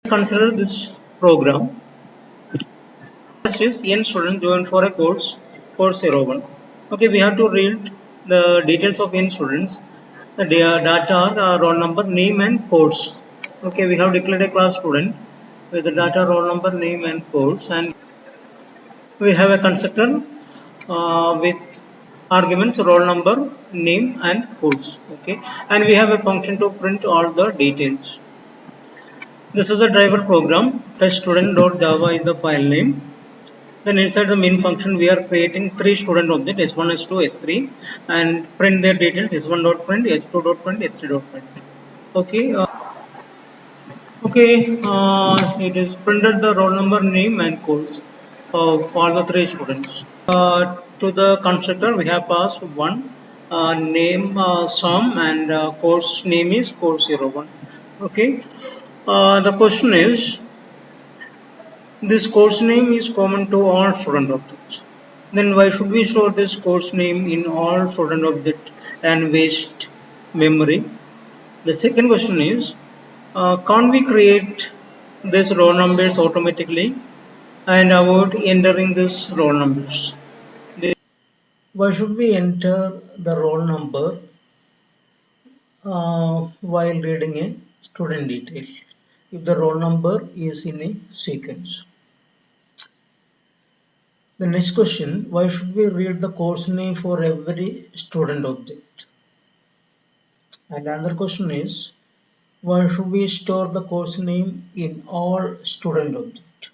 Consider this program. First is n student join for a course 01. Okay, we have to read the details of n students, the data, the roll number, name and course. Okay, we have declared a class student with the data, roll number, name and course, and we have a constructor with arguments roll number, name and course. Okay, and we have a function to print all the details. This is a driver program. Teststudent.java is the file name. Then inside the main function we are creating three student objects s1, s2, s3 and print their details s1 dot print, s2 dot print, s3 dot print. Okay, it is printed the roll number, name and course for the three students. To the constructor we have passed one name Sam and course name is course 01. Okay, the question is this course name is common to all student objects. Then why should we store this course name in all student object and waste memory? The second question is, can't we create this roll numbers automatically and avoid entering this roll numbers? Why should we enter the roll number while reading a student detail if the roll number is in a sequence? The next question, why should we read the course name for every student object? And another question is, why should we store the course name in all student object?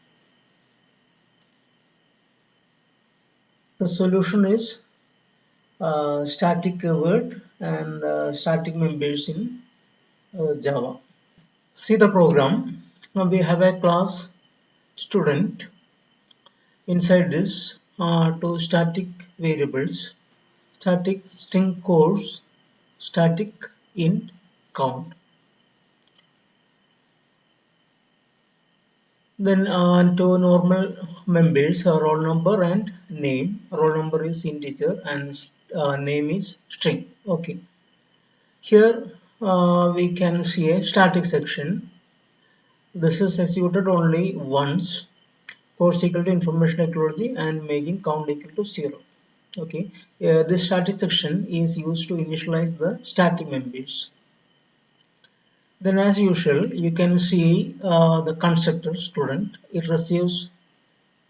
The solution is static keyword and static members in Java. See the program. Now we have a class student. Inside this two static variables, static string course, static int count. Then to normal members, roll number and name. Roll number is integer and name is string. Okay. Here we can see a static section. This is executed only once. Course equal to information technology and making count equal to 0. Okay. This static section is used to initialize the static members. Then as usual, you can see the constructor student. It receives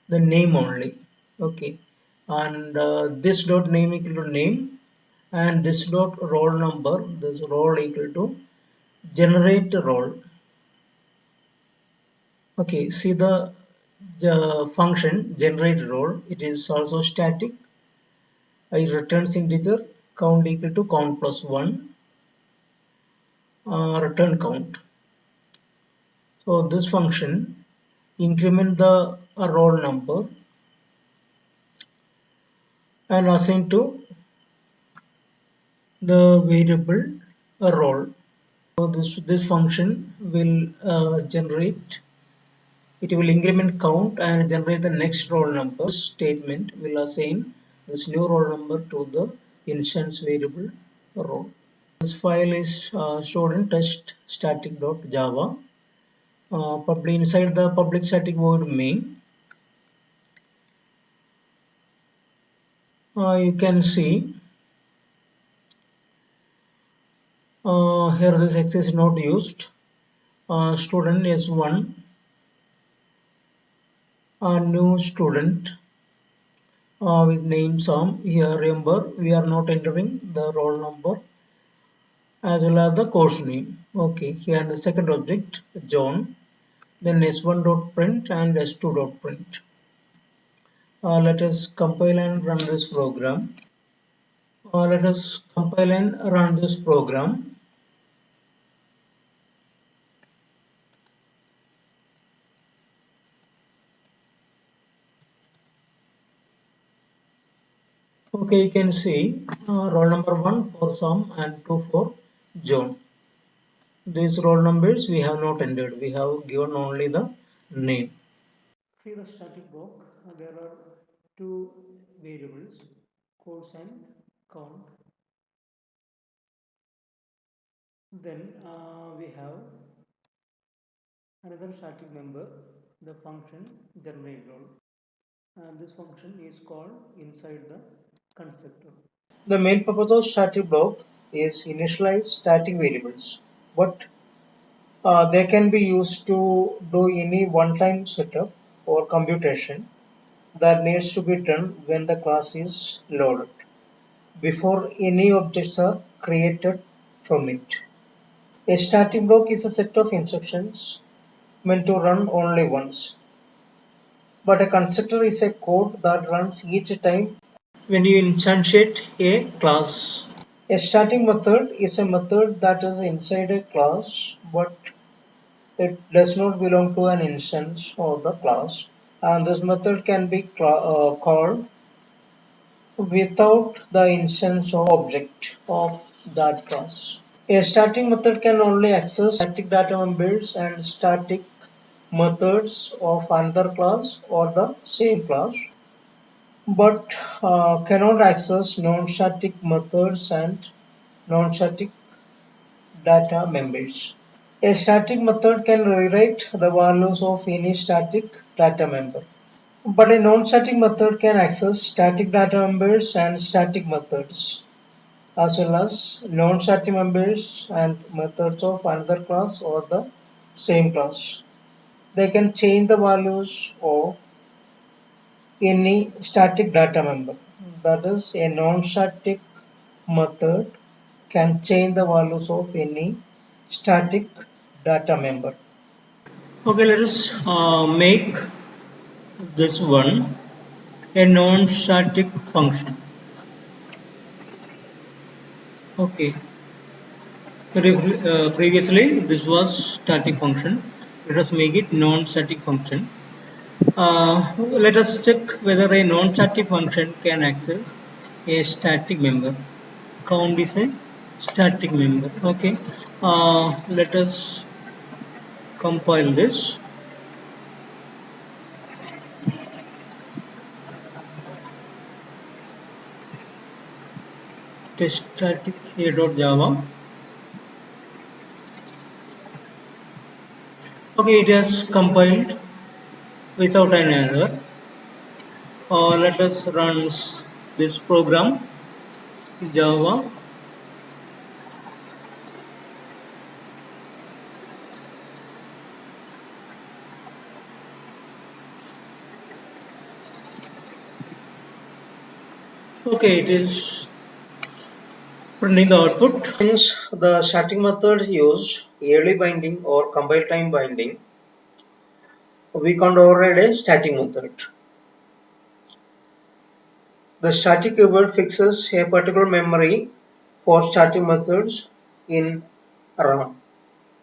the name only. Okay, and this dot name equal to name and this dot roll number, this roll equal to generate roll. Okay, see the function generate roll. It is also static. It returns integer count equal to count plus 1 return count. So this function increment the roll number and assign to the variable roll. So this function will generate, it will increment count and generate the next roll number. This statement will assign this new roll number to the instance variable roll. This file is stored in test static.java. Public inside the public static void main. You can see here this X is not used. Student is one. A new student with name Sam. Here remember we are not entering the roll number as well as the course name. Okay, here the second object John, then s1 dot print and s2 dot print. Let us compile and run this program. Let us compile and run this program. Okay, you can see roll number 1 for Sam and 2 for John. These roll numbers we have not entered, we have given only the name. See the static block, there are two variables, course and count. Then we have Another static member, the function generate_role. This function is called inside the constructor. The main purpose of static block is initialize static variables, but they can be used to do any one-time setup or computation that needs to be done when the class is loaded, before any objects are created from it. A static block is a set of instructions meant to run only once, but a constructor is a code that runs each time when you instantiate a class. A static method is a method that is inside a class, but it does not belong to an instance of the class, and this method can be called without the instance or object of that class. A static method can only access static data members and static methods of another class or the same class, but cannot access non-static methods and non-static data members. A static method can rewrite the values of any static data member, but a non-static method can access static data members and static methods, as well as non-static members and methods of another class or the same class. They can change the values of any static data member. That is, a non-static method can change the values of any static data member. Okay, let us make this one a non-static function. Okay, previously this was static function. Let us make it non-static function. Let us check whether a non-static function can access a static member. Count is a static member. Okay, let us compile this. Test static a.java. Okay, it has compiled without an error. Let us run this program java. Okay, it is printing the output. Since the static method use early binding or compile time binding, we can't override a static method. The static keyword fixes a particular memory for static methods in RAM.